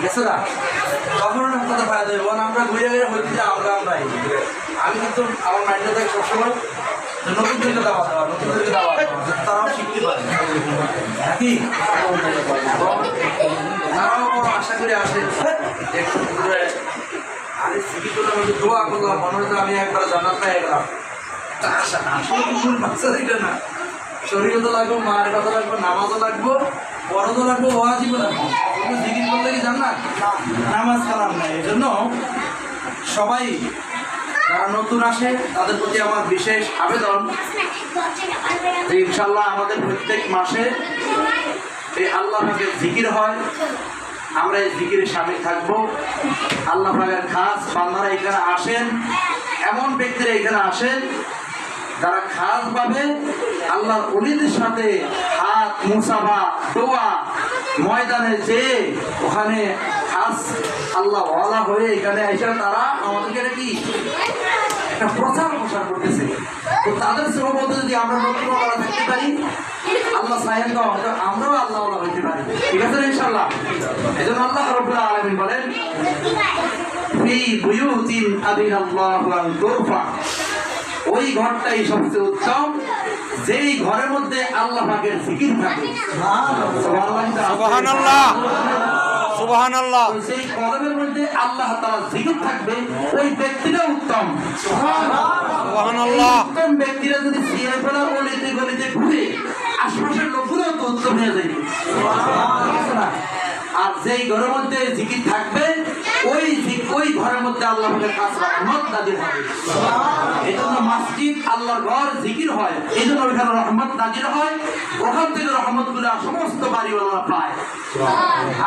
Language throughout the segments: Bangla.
গেছে না তখন কথা ফায়দা হবে আমরা ঘুরে ঘুরে হইতে যে আমরাই আমি কিন্তু আমার মাইন্ডে থাকে সবসময় নতুনদেরকে দাওয়া দেওয়া নতুনদেরকে দাওয়া তারাও শিখতে পারে নাকি তারাও বড় আশা করে আসে আরে সিকিগুলোর মধ্যে দোয়া করলাম মনে হতো আমি একবার জান্নাত পেয়ে গেলাম তা আশা আসলে কিন্তু বাচ্চা এটা না শরীরও তো লাগবো মার কথা লাগবো নামাজও লাগবো বড়দও লাগবো ওয়াজিবও লাগবো কিন্তু জিকির করলে কি জান্নাত নামাজ কালাম নাই এই জন্য সবাই যারা নতুন আসে তাদের প্রতি আমার বিশেষ আবেদন যে ইনশাল্লাহ আমাদের প্রত্যেক মাসে এই আল্লাহ পাকের জিকির হয় আমরা এই জিকিরে সামিল থাকবো আল্লাহ পাকের খাস বান্দারা এখানে আসেন এমন ব্যক্তিরা এখানে আসেন যারা খাস ভাবে আল্লাহর ওলিদের সাথে হাত মুসাফা দোয়া ময়দানে যেয়ে ওখানে খাস আল্লাহ ওয়ালা হয়ে এখানে এসে তারা আমাদেরকে কি একটা প্রচার প্রসার করতেছে তো তাদের সহমত যদি আমরা নতুন ওয়ালা থাকতে পারি আল্লাহ সাহেব আমরাও আল্লাহ ওয়ালা হইতে পারি ঠিক আছে ইনশাআল্লাহ এই জন্য আল্লাহ রাব্বুল আলামিন বলেন ফি বুয়ুতিন আযিনাল্লাহু আন তুরফা ওই ঘরটাই সবচেয়ে উত্তম যেই ঘরের মধ্যে আল্লাহ পাকের জিকির থাকে সুবহানাল্লাহ সুবহানাল্লাহ সেই কলমের মধ্যে আল্লাহ তাআলা জিকির থাকবে ওই ব্যক্তিটা উত্তম সুবহানাল্লাহ উত্তম ব্যক্তিরা যদি সিয়ার ফেলা গলিতে গলিতে ঘুরে আশপাশের লোকগুলো তো উত্তম হয়ে যাবে আর যেই ঘরের মধ্যে জিকির থাকবে ওই ঘরের মধ্যে আল্লাহ পাকের কাছে রহমত নাযিল হবে এই জন্য মসজিদ আল্লাহর ঘর জিকির হয় এই জন্য ওইখানে রহমত নাযিল হয় ওখান থেকে রহমতগুলো সমস্ত বাড়িওয়ালারা পায়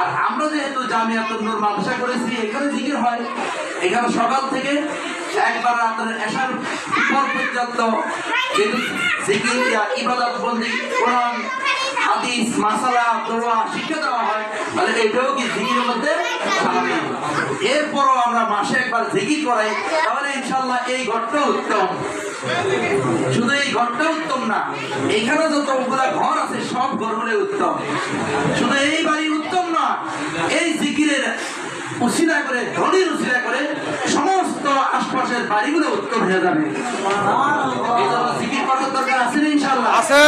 আর আমরা যেহেতু জামিয়াতুন নূর মাদ্রাসা করেছি এখানে জিকির হয় এখানে সকাল থেকে একবার রাতের এশার পর পর্যন্ত জিকির ইবাদত বন্দি কোরআন হাদিস মাসালা দোয়া শিক্ষা দেওয়া হয় তাহলে এটাও কি জিকিরের মধ্যে এরপরও আমরা মাসে একবার জিকির করাই তাহলে ইনশাল্লাহ এই ঘরটা উত্তম শুধু এই ঘরটা উত্তম না এখানে যতগুলা ঘর আছে সব ঘরগুলো উত্তম শুধু এই বাড়ি উত্তম না এই জিকিরের উসিলা করে ধনির উসিলা করে সমস্ত আশপাশের বাড়িগুলো উত্তম হয়ে যাবে এই জন্য জিকির করার দরকার আছে না ইনশাল্লাহ আছে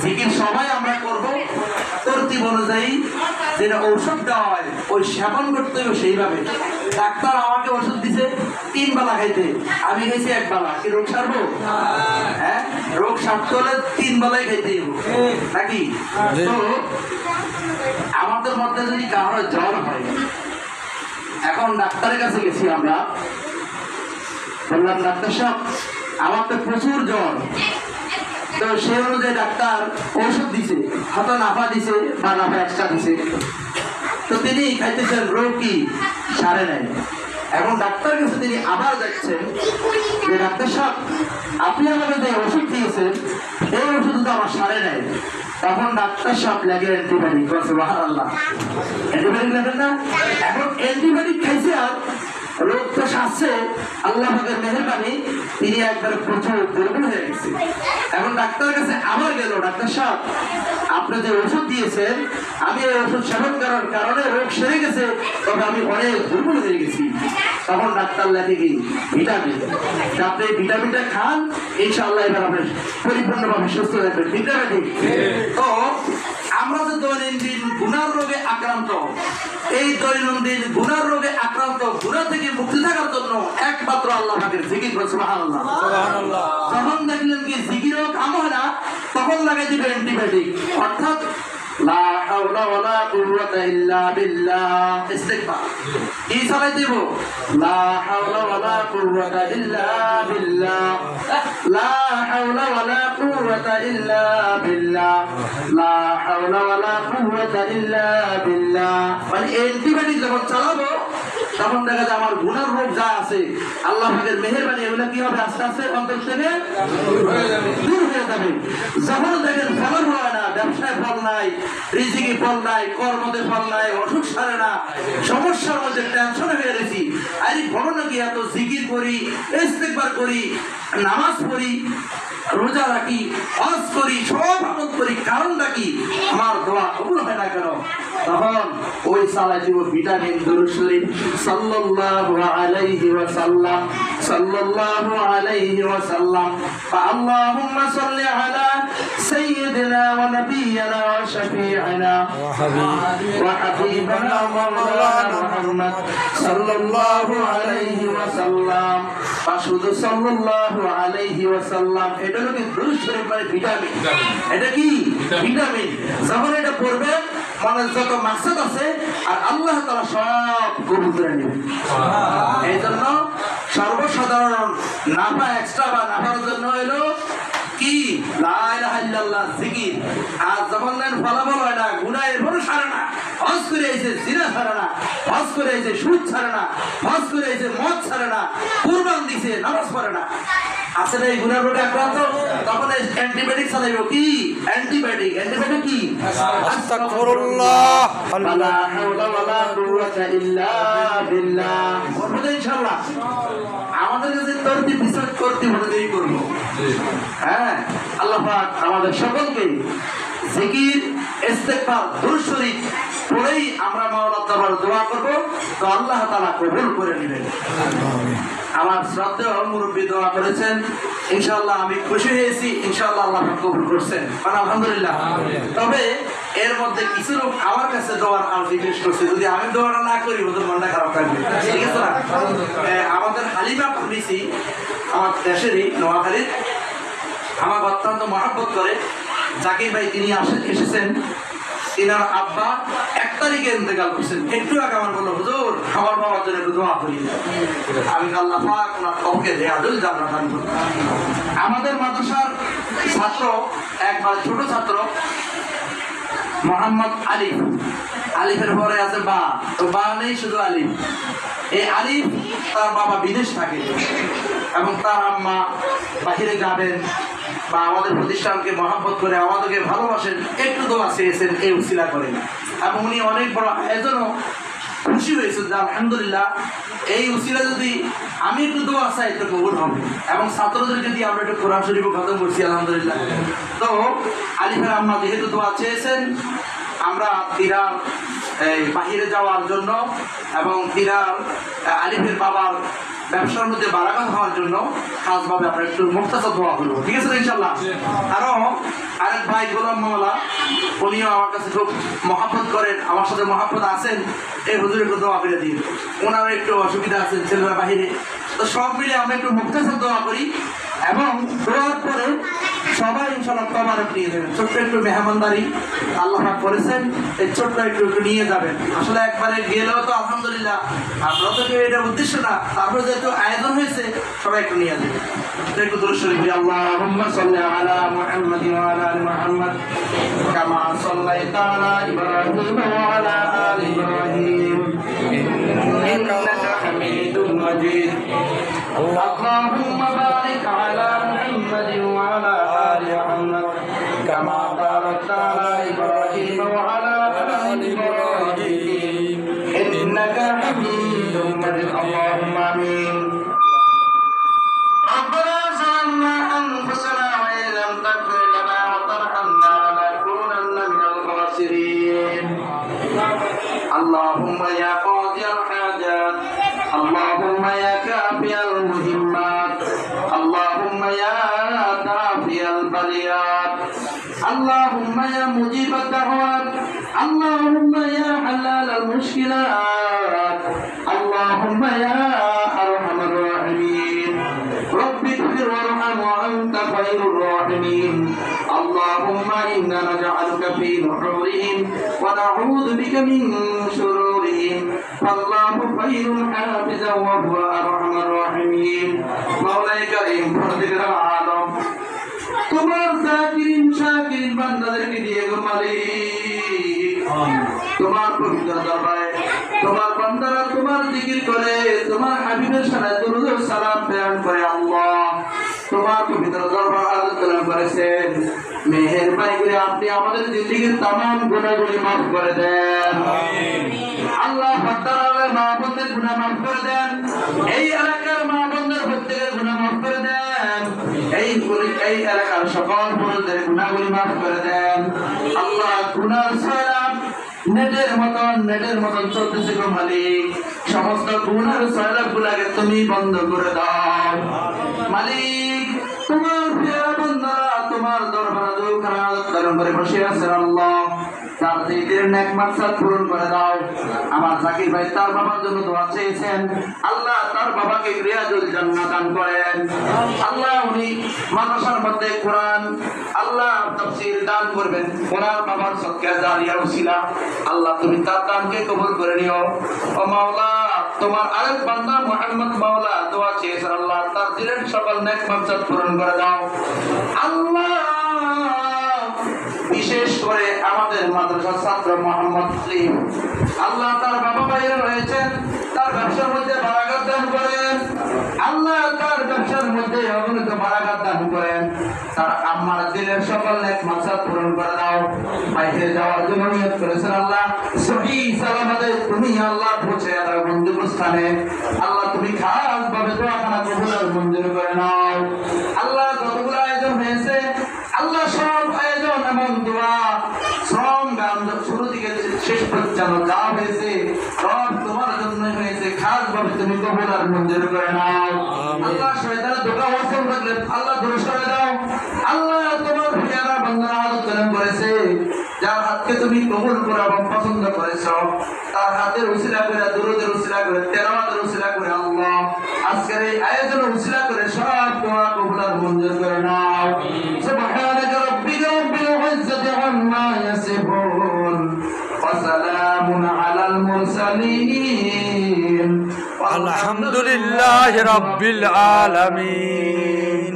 জিকির সবাই আমরা করবো তরতিব অনুযায়ী যেটা ঔষধ দেওয়া হয় ওই সেবন করতে হবে সেইভাবে ডাক্তার আমাকে ওষুধ দিছে 3 বেলা খাইতে আমি খাইছি 1 বেলা কি রোগ সারবো হ্যাঁ রোগ সারতে হলে 3 বেলাই খাইতে নাকি তো আমাদের মধ্যে যদি কারো জ্বর হয় এখন ডাক্তারের কাছে গেছি আমরা বললাম ডাক্তার সাহেব আমার তো প্রচুর জ্বর তো সেই অনুযায়ী ডাক্তার ঔষধ দিছে হয়তো নাফা দিছে বা নাফা এক্সট্রা দিছে তো তিনি খাইতেছেন রোগ কি সারে নাই এখন ডাক্তার কাছে তিনি আবার যাচ্ছেন যে ডাক্তার সাহেব আপনি আমাকে যে ওষুধ দিয়েছেন এই ওষুধ তো আমার সারে নাই তখন ডাক্তার সাহেব লাগে অ্যান্টিবায়োটিক সুবহানাল্লাহ অ্যান্টিবায়োটিক লাগেন না এখন অ্যান্টিবায়োটিক খাইছে আর রোগ তো সারছে আল্লাহ পাকের মেহেরবানি তিনি একবারে প্রচুর দুর্বল হয়ে গেছে এখন ডাক্তারের কাছে আবার গেল ডাক্তার সাহেব আপনি যে ওষুধ দিয়েছেন আমি এই ওষুধ সেবন করার কারণে রোগ সেরে গেছে তবে আমি অনেক দুর্বল হয়ে গেছি তখন ডাক্তার লেখে কি ভিটামিন আপনি ভিটামিনটা খান ইনশাআল্লাহ এবার আপনি পরিপূর্ণভাবে সুস্থ থাকবেন ভিটামিন তো আমরা যে দৈনন্দিন গুনার রোগে আক্রান্ত এই দৈনন্দিন গুনার রোগে আক্রান্ত গুনাহ থেকে মুক্তি থাকার জন্য একমাত্র আল্লাহ পাকের জিকির করতে সুবহানাল্লাহ সুবহানাল্লাহ যখন দেখলেন কি জিকিরও কাম হয় না তখন লাগাই দিবেন অ্যান্টিবায়োটিক অর্থাৎ লা হাওলা ওয়ালা কুওয়াতা ইল্লা বিল্লাহ ইস্তিগফার এই চালাই দেব লা হাওলা ওয়ালা কুওয়াতা ইল্লা বিল্লাহ লা হাওলা ওয়ালা কুওয়াতা ইল্লা বিল্লাহ লা হাওলা ওয়ালা কুওয়াতা ইল্লা বিল্লাহ মানে অ্যান্টিবায়োটিক যখন চালাবো তখন দেখা যায় আমার গুনার রোগ যা আছে আল্লাহ পাকের মেহেরবানি এগুলো কি হবে আস্তে আস্তে অন্তর থেকে দূর হয়ে যাবে। যখন দেখেন ফলন হয় না, ব্যবসায় ফল নাই, রিজিকে ফল নাই, কর্মতে ফল নাই, অসুখ সারে না, সমস্যার মধ্যে টেনশন হয়ে গেছি, আরে বলো নাকি এত জিকির করি, ইস্তেগফার করি, নামাজ পড়ি, রোজা রাখি, হজ করি, সব আমল করি, কারণটা কি? আমার দোয়া কবুল হয় না কেন? তখন ওই সালা দিব ভিটামিন দুরূদ শরীফ সাল্লাল্লাহু আলাইহি ওয়াসাল্লাম, সাল্লাল্লাহু আলাইহি ওয়াসাল্লাম। আল্লাহুম্মা সাল্লি আলা সাইয়্যিদিনা ওয়া নাবিয়িনা ওয়া শাফি'িনা ওয়া হাবিবানা মাওলানা মুহাম্মদ সাল্লাল্লাহু আলাইহি ওয়াসাল্লাম। শুধু সাল্লাল্লাহু আলাইহি ওয়াসাল্লাম, এটা হলো কি দুরূদ শরীফ মানে ভিটামিন। এটা কি ভিটামিন? যখন এটা পড়বে মনের যত মাকসাদ আছে আর আল্লাহ তাআলা সব কবুল করে নেবেন। এই জন্য সর্বসাধারণ নাফা এক্সট্রা বা নাফার জন্য হলো কি লা ইলাহা ইল্লাল্লাহ জিকির। আর যখন ফলাফল হয় না, গুনাহ এরপরও সারে না, হজ করে এসে জিনা ছাড়ে না, হজ করে এসে সুদ ছাড়ে না, হজ করে এসে মদ ছাড়ে না, কুরবান দিছে নামাজ পড়ে না, আসলে এই গুনার রোগে আক্রান্ত, তখন অ্যান্টিবায়োটিক চালাইব। কি অ্যান্টিবায়োটিক? অ্যান্টিবায়োটিক কি? আস্তাগফিরুল্লাহ, লা হাওলা ওয়ালা কুওয়াতা ইল্লা বিল্লাহ। বলবো ইনশাআল্লাহ। আমাদের কাছে তরতিব বিচার করতে বলেই করব। হ্যাঁ, আল্লাহ পাক আমাদের সকলকে জিকির, ইস্তেগফার, দুরূদ শরীফ পড়েই আমরা মাওলার দরবারে দোয়া করব, তো আল্লাহ তাআলা কবুল করে নেবেন। আমার শ্রদ্ধেয় মুরব্বী দোয়া করেছেন, ইনশাআল্লাহ আমি খুশি হয়েছি, ইনশাআল্লাহ আল্লাহ কবুল করছেন, আলহামদুলিল্লাহ। তবে এর মধ্যে কিছু লোক আমার কাছে দোয়ার আর্জি পেশ করছে, যদি আমি দোয়াটা না করি ওদের মনটা খারাপ থাকবে, ঠিক আছে না? আমাদের হালিমা পুলিশি আমার দেশেরই নোয়াখালীর, আমাকে অত্যন্ত মহব্বত করে জাকির ভাই, তিনি এসেছেন। তিনার আব্বা 1 তারিখে ইন্তেকাল করছেন। একটু আগে আমার বললো, হুজুর আমার বাবার জন্য একটু দোয়া করি। আমি আল্লাহ পাক ওনার কবরকে রিয়াজুল জান্নাত দান করুন। আমাদের মাদ্রাসার ছাত্র, একবার ছোট ছাত্র মোহাম্মদ আলিফ, আলিফের পরে আছে বা, তো বা নেই, শুধু আলিফ। এই আলিফ তার বাবা বিদেশ থাকে এবং তার আম্মা বাহিরে যাবেন বা আমাদের প্রতিষ্ঠানকে মহব্বত করে আমাদেরকে ভালোবাসেন, একটু দোয়া চেয়েছেন এই উসিলা করে, এবং উনি অনেক বড় আয়োজনও খুশি হয়েছেন যে আলহামদুলিল্লাহ এই উসিলা যদি আমি একটু দোয়া চাই তো কবুল হবে, এবং ছাত্রদের যদি আমরা একটু কোরআন শরীফ খতম করছি আলহামদুলিল্লাহ। তো আলিফের আম্মা যেহেতু দোয়া চেয়েছেন, আমরা তিরার বাহিরে যাওয়ার জন্য এবং তিরার আলিফের বাবার ব্যবসার মধ্যে বারাকাত হওয়ার জন্য খাসভাবে আমরা একটু মুখতাসার দোয়া করবো, ঠিক আছে ইনশাআল্লাহ। আরো আরেক ভাই গোলাম মাওলা, উনিও আমার কাছে খুব মহাব্বত করেন, আমার সাথে মহাব্বত আছেন, এই হুজুর একটু দোয়া করে দিন, ওনারও একটু অসুবিধা আছেন ছেলেরা বাহিরে। তো সব মিলে আমরা একটু মুখতাসার দোয়া করি, এবং দোয়ার পরে সবাই ইনশাআল্লাহ তবারক নিয়ে যাবেন। ছোট্ট একটু মেহমানদারি আল্লাহ পাক করেছেন, এই ছোট্ট একটু নিয়ে যাবেন। আসলে একবারে গেলেও তো আলহামদুলিল্লাহ, আমরা তো কেউ এটার উদ্দেশ্য না, তারপরে যেহেতু আয়োজন হয়েছে সবাই একটু নিয়ে যাবেন। একটু দুরূদ শরীফ আল্লাহুম্মা সাল্লি আলা মুহাম্মাদ ওয়া আলা আলি মুহাম্মাদ কামা সাল্লাইতা আলা ইব্রাহিম ওয়া আলা আলি ইব্রাহিম ইন্নাকা হামিদুম মাজিদ। আল্লাহুম্মা বারিক আলা মুহাম্মাদ ওয়া আলা আলি মুহাম্মাদ কামা বারাকতা আলা ইব্রাহিম ওয়া আলা আলি ইব্রাহিম ইন্নাকা হামিদুম মাজিদ। আল্লাহুম্মা আমিন। ربنا ظلمنا أنفسنا وإن لم تغفر لنا وترحمنا لنكونن من الخاسرين. اللهم يا قاضي الحاجات، اللهم يا كافي المهمات، اللهم يا دافي البليات، اللهم يا مجيب الدعوات، اللهم يا حلال المشكلات، اللهم يا أرحم الراحمين. رب اغفر وارحم وأنت خير الراحمين. اللهم إنا نجعلك في نحورهم ونعوذ بك من شرورهم، فالله خير حافظا وهو أرحم الراحمين. مولاي كريم فضل العالم তোমার জাকিরিন শাকিরিন বান্দাদেরকে দিয়ে গো মালিক, তোমার পবিত্র দরবারে তোমার বান্দারা তোমার জিকির করে তোমার হাবিবের সাথে দরুদ ও সালাম প্রেরণ করে আল্লাহ তোমার পবিত্র দরবার আদর করেছেন মেহেরবানি করে আপনি আমাদের জিন্দেগীর तमाम গুনাহগুলি maaf করে দেন আল্লাহ তাআলা মা বোনদের গুনাহ maaf করে দেন এই এলাকার মা বোনদের প্রত্যেকের গুনাহ maaf করে দেন এই এলাকার সকল পুরুষদের গুনাহগুলি maaf করে দেন আল্লাহ গুনাহ সালাম নেটের মতন চলতেছে গো মালিক সমস্ত গুনার সয়লাবগুলোকে তুমি বন্ধ করে দাও মালিক তোমার প্রিয় বান্দারা তোমার দরবারে দুখানা আদর করে বসে আছে আল্লাহ তার দিনের নেক মাকসাদ পূরণ করে দাও আমার জাকির ভাই তার বাবার জন্য দোয়া চেয়েছেন আল্লাহ তার বাবাকে রিয়াজুল জান্নাত দান করেন আল্লাহ উনি মাদ্রাসার মধ্যে কোরআন আল্লাহ তাফসীর দান করবেন ওনার বাবার সদকা জারিয়া উসিলা আল্লাহ তুমি তার দানকে কবুল করে নিও ও মাওলা তোমার আরেক বান্দা মুহাম্মদ মাওলা দোয়া চেয়েছেন আল্লাহ তার দিনের সকল নেক মাকসাদ পূরণ করে দাও আল্লাহ বিশেষ করে আমাদের মাদ্রাসার ছাত্র মোহাম্মদ সেলিম আল্লাহ তার বাবা ভাইরা রয়েছেন তার ব্যবসার মধ্যে বারাকাত দান করেন আল্লাহ তার ব্যবসার মধ্যে অগণিত বারাকাত দান করেন তার আম্মার দিলের সকল নেক মাকসাদ পূরণ করে দাও বাইরে যাওয়ার জন্য নিয়ত করেছেন আল্লাহ সহি সালামতে তুমি আল্লাহ পৌঁছে দাও গন্তব্যস্থানে আল্লাহ তুমি খাস ভাবে দোয়াখানা কবুল আর মঞ্জুর করে নাও আল্লাহ যতগুলো আয়োজন হয়েছে আল্লাহ সব আয়োজন এবং দোয়া শ্রম গান শুরু থেকে শেষ পর্যন্ত যা হয়েছে সব তোমার জন্যই হয়েছে খাস ভাবে তুমি কবুল আর মঞ্জুর করে নাও আল্লাহ শয়তানের ধোঁকা ওয়াসল থাকলে আল্লাহ দূর সরে দাও আল্লাহ তোমার প্রিয়রা বান্দারা আদর করেছে যার হাতকে তুমি কবুল করে এবং পছন্দ করেছো তার হাতের উসিলা করে দুরুদের উসিলা করে তেলাওয়াতের উসিলা করে আল্লাহ আজকের এই আয়োজনের উসিলা করে সব দোয়া কবুল আর মঞ্জুর করে নাও সুবহানাকা রাব্বিকা রাব্বিল ইজ্জাতি আম্মা ইয়াসিফুন ওয়া সালামুন আলাল মুরসালিন আলহামদুলিল্লাহি রাব্বিল আলামিন।